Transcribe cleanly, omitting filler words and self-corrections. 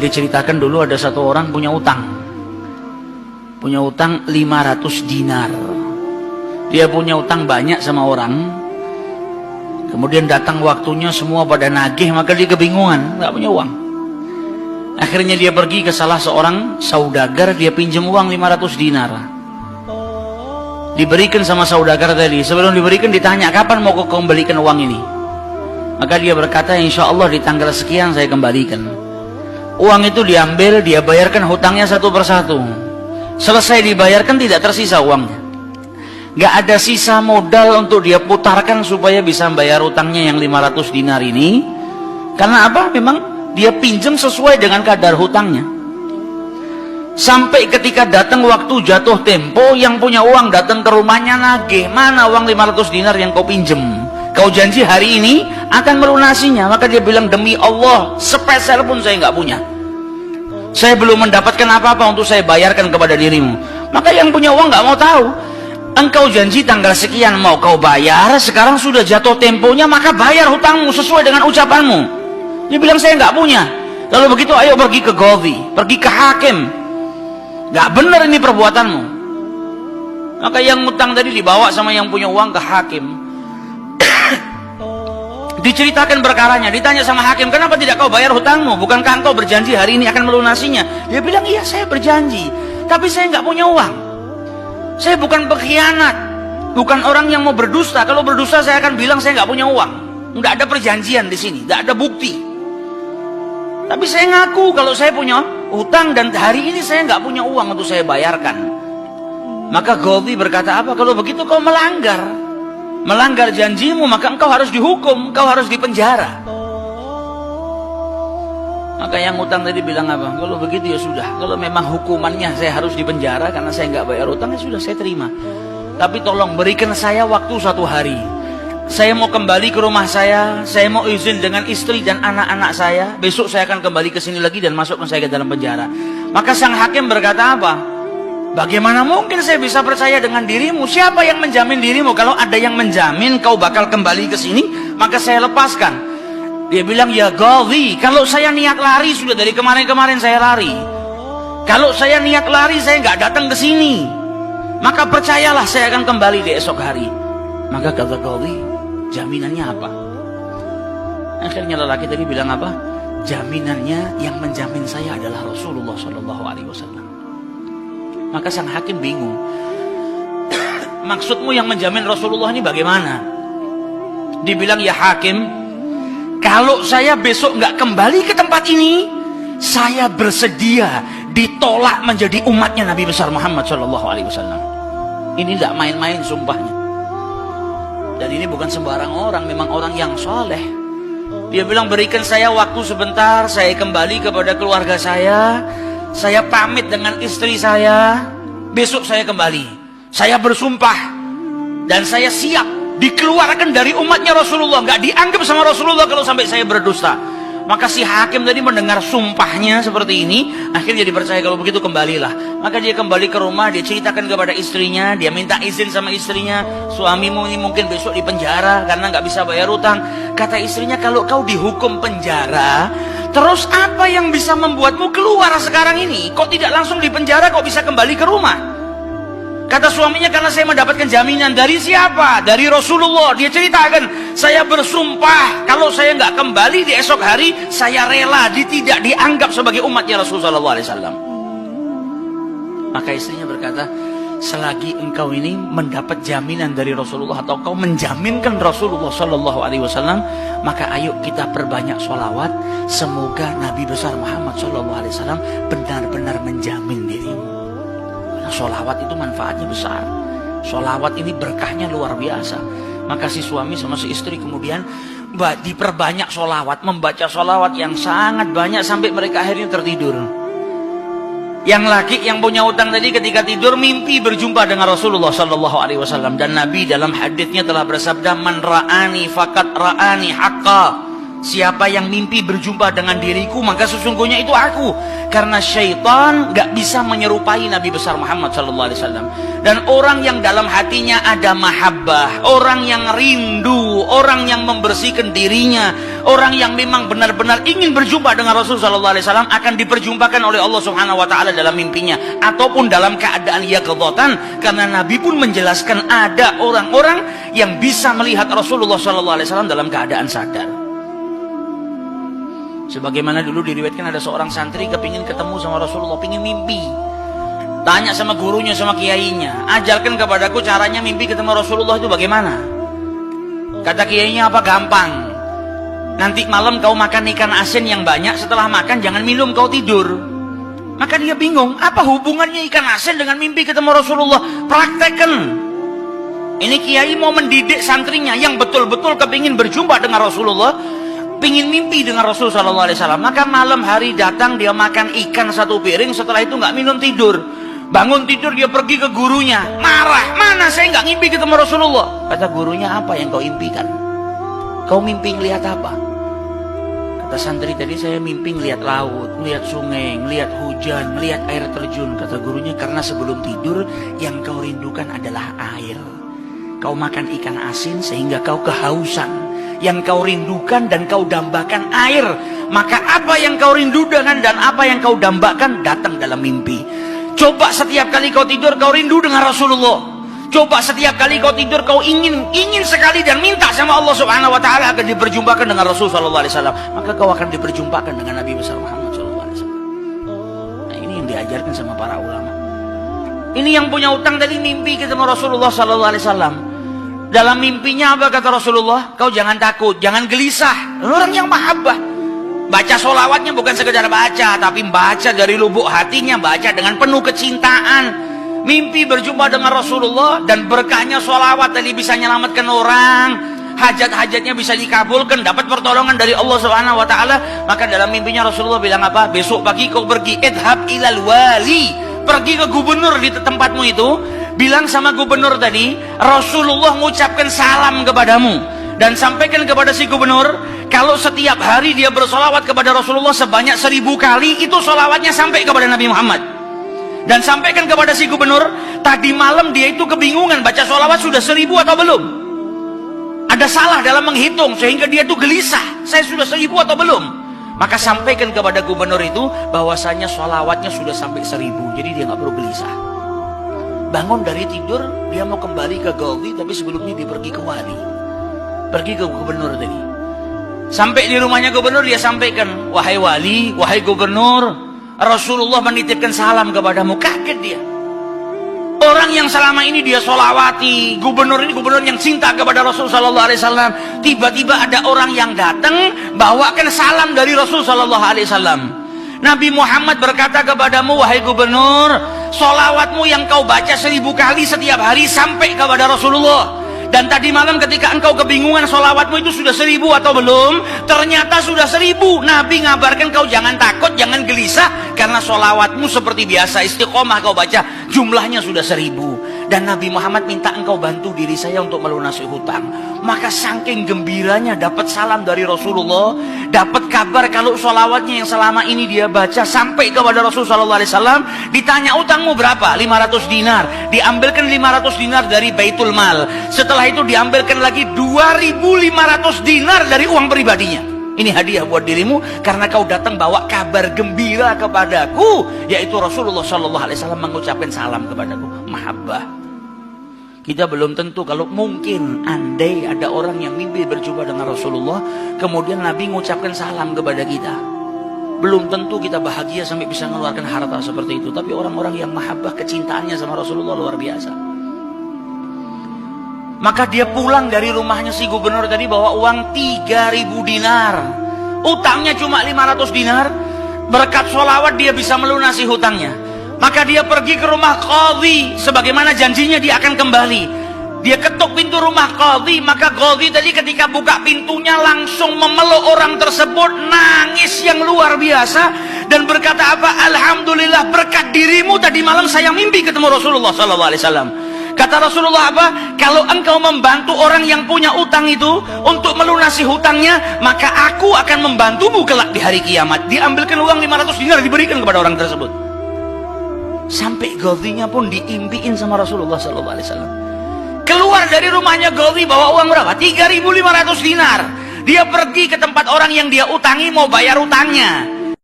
Dia ceritakan dulu ada satu orang punya utang 500 dinar. Dia punya utang banyak sama orang. Kemudian datang waktunya semua pada nagih, maka dia kebingungan, nggak punya uang. Akhirnya dia pergi ke salah seorang saudagar, dia pinjam uang 500 dinar. Diberikan sama saudagar tadi. Sebelum diberikan ditanya, kapan mau kau kembalikan uang ini? Maka dia berkata, insya Allah di tanggal sekian saya kembalikan. Uang itu diambil, dia bayarkan hutangnya satu persatu. Selesai dibayarkan tidak tersisa uangnya. Gak ada sisa modal untuk dia putarkan supaya bisa bayar utangnya yang 500 dinar ini. Karena apa? Memang dia pinjam sesuai dengan kadar hutangnya. Sampai ketika datang waktu jatuh tempo, yang punya uang datang ke rumahnya nagih, mana uang 500 dinar yang kau pinjam? Kau janji hari ini akan melunasinya. Maka dia bilang, demi Allah sepeser pun saya nggak punya. Saya belum mendapatkan apa-apa untuk saya bayarkan kepada dirimu. Maka yang punya uang nggak mau tahu. Engkau janji tanggal sekian mau kau bayar, sekarang sudah jatuh temponya, maka bayar hutangmu sesuai dengan ucapanmu. Dia bilang, saya nggak punya. Kalau begitu ayo pergi ke Qadhi, pergi ke hakim. Nggak benar ini perbuatanmu. Maka yang utang tadi dibawa sama yang punya uang ke hakim. Diceritakan perkaranya, ditanya sama hakim, kenapa tidak kau bayar hutangmu? Bukankah engkau berjanji hari ini akan melunasinya? Dia bilang, iya saya berjanji, tapi saya nggak punya uang. Saya bukan pengkhianat, bukan orang yang mau berdusta. Kalau berdusta saya akan bilang saya nggak punya uang. Nggak ada perjanjian di sini, nggak ada bukti. Tapi saya ngaku kalau saya punya hutang dan hari ini saya nggak punya uang untuk saya bayarkan. Maka Qadhi berkata, apa? Kalau begitu kau melanggar janjimu, maka engkau harus dihukum, engkau harus dipenjara. Maka yang utang tadi bilang apa? Kalau begitu ya sudah, kalau memang hukumannya saya harus dipenjara karena saya nggak bayar utang, ya sudah saya terima. Tapi tolong berikan saya waktu 1 hari. Saya mau kembali ke rumah saya mau izin dengan istri dan anak-anak saya. Besok saya akan kembali ke sini lagi dan masukkan saya ke dalam penjara. Maka sang hakim berkata apa? Bagaimana mungkin saya bisa percaya dengan dirimu? Siapa yang menjamin dirimu? Kalau ada yang menjamin kau bakal kembali ke sini, maka saya lepaskan. Dia bilang, ya Qadhi, kalau saya niat lari sudah dari kemarin-kemarin saya lari. Kalau saya niat lari saya nggak datang ke sini. Maka percayalah saya akan kembali di esok hari. Maka kata Qadhi, jaminannya apa? Akhirnya lelaki tadi bilang apa? Jaminannya yang menjamin saya adalah Rasulullah SAW. Maka sang hakim bingung. Maksudmu yang menjamin Rasulullah ini bagaimana? Dibilang, ya hakim, kalau saya besok nggak kembali ke tempat ini, saya bersedia ditolak menjadi umatnya Nabi besar Muhammad SAW. Ini tidak main-main sumpahnya. Dan ini bukan sembarang orang, memang orang yang soleh. Dia bilang, berikan saya waktu sebentar, saya kembali kepada keluarga saya pamit dengan istri saya, besok saya kembali. Saya bersumpah dan saya siap dikeluarkan dari umatnya Rasulullah, nggak dianggap sama Rasulullah kalau sampai saya berdusta. Maka si hakim tadi mendengar sumpahnya seperti ini, akhirnya dipercaya. Kalau begitu kembalilah. Maka dia kembali ke rumah, dia ceritakan kepada istrinya, dia minta izin sama istrinya, suamimu ini mungkin besok di penjara karena nggak bisa bayar utang. Kata istrinya, kalau kau dihukum penjara, terus apa yang bisa membuatmu keluar sekarang ini? Kok tidak langsung di penjara, kok bisa kembali ke rumah? Kata suaminya, karena saya mendapatkan jaminan. Dari siapa? Dari Rasulullah. Dia ceritakan, saya bersumpah kalau saya nggak kembali di esok hari, saya rela tidak dianggap sebagai umatnya Rasulullah SAW. Maka istrinya berkata, selagi engkau ini mendapat jaminan dari Rasulullah atau kau menjaminkan Rasulullah SAW, maka ayo kita perbanyak sholawat. Semoga Nabi besar Muhammad SAW benar-benar menjamin dirimu. Karena sholawat itu manfaatnya besar. Sholawat ini berkahnya luar biasa. Maka si suami sama si istri kemudian diperbanyak sholawat, membaca sholawat yang sangat banyak sampai mereka akhirnya tertidur. Yang laki yang punya utang tadi ketika tidur mimpi berjumpa dengan Rasulullah SAW. Dan Nabi dalam haditsnya telah bersabda, man ra'ani faqad ra'ani haqqa. Siapa yang mimpi berjumpa dengan diriku, maka sesungguhnya itu aku. Karena syaitan gak bisa menyerupai Nabi besar Muhammad SAW. Dan orang yang dalam hatinya ada mahabbah, orang yang rindu, orang yang membersihkan dirinya, orang yang memang benar-benar ingin berjumpa dengan Rasul SAW, akan diperjumpakan oleh Allah Subhanahu Wa Taala dalam mimpinya ataupun dalam keadaan yaqdzatan. Karena Nabi pun menjelaskan ada orang-orang yang bisa melihat Rasulullah SAW dalam keadaan sadar. Sebagaimana dulu diriwayatkan ada seorang santri kepingin ketemu sama Rasulullah, pingin mimpi. Tanya sama gurunya, sama kiainya, ajarkan kepadaku caranya mimpi ketemu Rasulullah itu bagaimana. Kata kiainya, apa? Gampang. Nanti malam kau makan ikan asin yang banyak, setelah makan jangan minum, kau tidur. Maka dia bingung, apa hubungannya ikan asin dengan mimpi ketemu Rasulullah? Praktekkan. Ini kiai mau mendidik santrinya yang betul-betul kepingin berjumpa dengan Rasulullah, pingin mimpi dengan Rasul SAW. Maka malam hari datang, dia makan ikan satu piring, setelah itu nggak minum, tidur. Bangun tidur, dia pergi ke gurunya, marah, mana saya nggak mimpi ketemu Rasulullah. Kata gurunya, apa yang kau impikan? Kau mimpi ngelihat apa? Kata santri tadi, saya mimpi ngelihat laut, ngelihat sungai, ngelihat hujan, ngelihat air terjun. Kata gurunya, karena sebelum tidur yang kau rindukan adalah air. Kau makan ikan asin sehingga kau kehausan. Yang kau rindukan dan kau dambakan air. Maka apa yang kau rindukan dan apa yang kau dambakan datang dalam mimpi. Coba setiap kali kau tidur kau rindu dengan Rasulullah. Coba setiap kali kau tidur kau ingin sekali dan minta sama Allah Subhanahu Wa Taala akan diperjumpakan dengan Rasul Sallallahu Alaihi Wasallam. Maka kau akan diperjumpakan dengan Nabi besar Muhammad Sallallahu Alaihi Wasallam. Nah, ini yang diajarkan sama para ulama. Ini yang punya utang tadi mimpi ketemu Rasulullah Sallallahu Alaihi Wasallam. Dalam mimpinya apa kata Rasulullah? Kau jangan takut, jangan gelisah. Orang yang mahabbah. Baca solawatnya bukan sekedar baca, tapi baca dari lubuk hatinya, baca dengan penuh kecintaan. Mimpi berjumpa dengan Rasulullah dan berkahnya solawat tadi bisa menyelamatkan orang. Hajat-hajatnya bisa dikabulkan, dapat pertolongan dari Allah Subhanahu Wa Taala. Maka dalam mimpinya Rasulullah bilang apa? Besok pagi kau pergi, idhab ilal wali, pergi ke gubernur di tempatmu itu. Bilang sama gubernur tadi, Rasulullah mengucapkan salam kepadamu. Dan sampaikan kepada si gubernur, kalau setiap hari dia bersolawat kepada Rasulullah sebanyak 1000 kali, itu solawatnya sampai kepada Nabi Muhammad. Dan sampaikan kepada si gubernur, tadi malam dia itu kebingungan, baca solawat sudah 1000 atau belum. Ada salah dalam menghitung, sehingga dia itu gelisah, saya sudah 1000 atau belum. Maka sampaikan kepada gubernur itu, bahwasanya solawatnya sudah sampai 1000, jadi dia nggak perlu gelisah. Bangun dari tidur, dia mau kembali ke Ghazi, tapi sebelumnya dia pergi ke wali. Pergi ke gubernur tadi. Sampai di rumahnya gubernur, dia sampaikan, wahai wali, wahai gubernur, Rasulullah menitipkan salam kepadamu. Kaget dia. Orang yang selama ini dia solawati, gubernur ini gubernur yang cinta kepada Rasul Sallallahu Alaihi Wasallam. Tiba-tiba ada orang yang datang, bawakan salam dari Rasul Sallallahu Alaihi Wasallam. Nabi Muhammad berkata kepadamu, wahai gubernur, solawatmu yang kau baca 1000 kali setiap hari sampai kepada Rasulullah. Dan tadi malam ketika engkau kebingungan solawatmu itu sudah 1000 atau belum, ternyata sudah 1000. Nabi ngabarkan kau jangan takut, jangan gelisah, karena solawatmu seperti biasa, istiqomah kau baca, jumlahnya sudah 1000. Dan Nabi Muhammad minta engkau bantu diri saya untuk melunasi hutang. Maka saking gembiranya dapat salam dari Rasulullah, dapat kabar kalau solawatnya yang selama ini dia baca sampai kepada Rasul Sallallahu Alaihi Wasallam. Ditanya utangmu berapa? 500 dinar. Diambilkan 500 dinar dari Baitul Mal. Setelah itu diambilkan lagi 2500 dinar dari uang pribadinya. Ini hadiah buat dirimu karena kau datang bawa kabar gembira kepadaku, yaitu Rasulullah Sallallahu Alaihi Wasallam mengucapkan salam kepadaku. Mahabbah. Kita belum tentu, kalau mungkin andai ada orang yang mimpi berjumpa dengan Rasulullah, kemudian Nabi mengucapkan salam kepada kita, belum tentu kita bahagia sampai bisa mengeluarkan harta seperti itu. Tapi orang-orang yang mahabbah, kecintaannya sama Rasulullah luar biasa. Maka dia pulang dari rumahnya si gubernur tadi bawa uang 3000 dinar. Utangnya cuma 500 dinar. Berkat sholawat dia bisa melunasi hutangnya. Maka dia pergi ke rumah qadhi, sebagaimana janjinya dia akan kembali. Dia ketuk pintu rumah qadhi, maka qadhi tadi ketika buka pintunya langsung memeluk orang tersebut, nangis yang luar biasa dan berkata apa? Alhamdulillah, berkat dirimu tadi malam saya mimpi ketemu Rasulullah SAW. Kata Kata Rasulullah apa? Kalau engkau membantu orang yang punya utang itu untuk melunasi hutangnya, maka aku akan membantumu kelak di hari kiamat. Diambilkan uang 500 dinar, diberikan kepada orang tersebut. Sampai Ghadhinya pun diimpiin sama Rasulullah SAW. Keluar dari rumahnya Ghadhi bawa uang berapa? 3.500 dinar. Dia pergi ke tempat orang yang dia utangi mau bayar utangnya.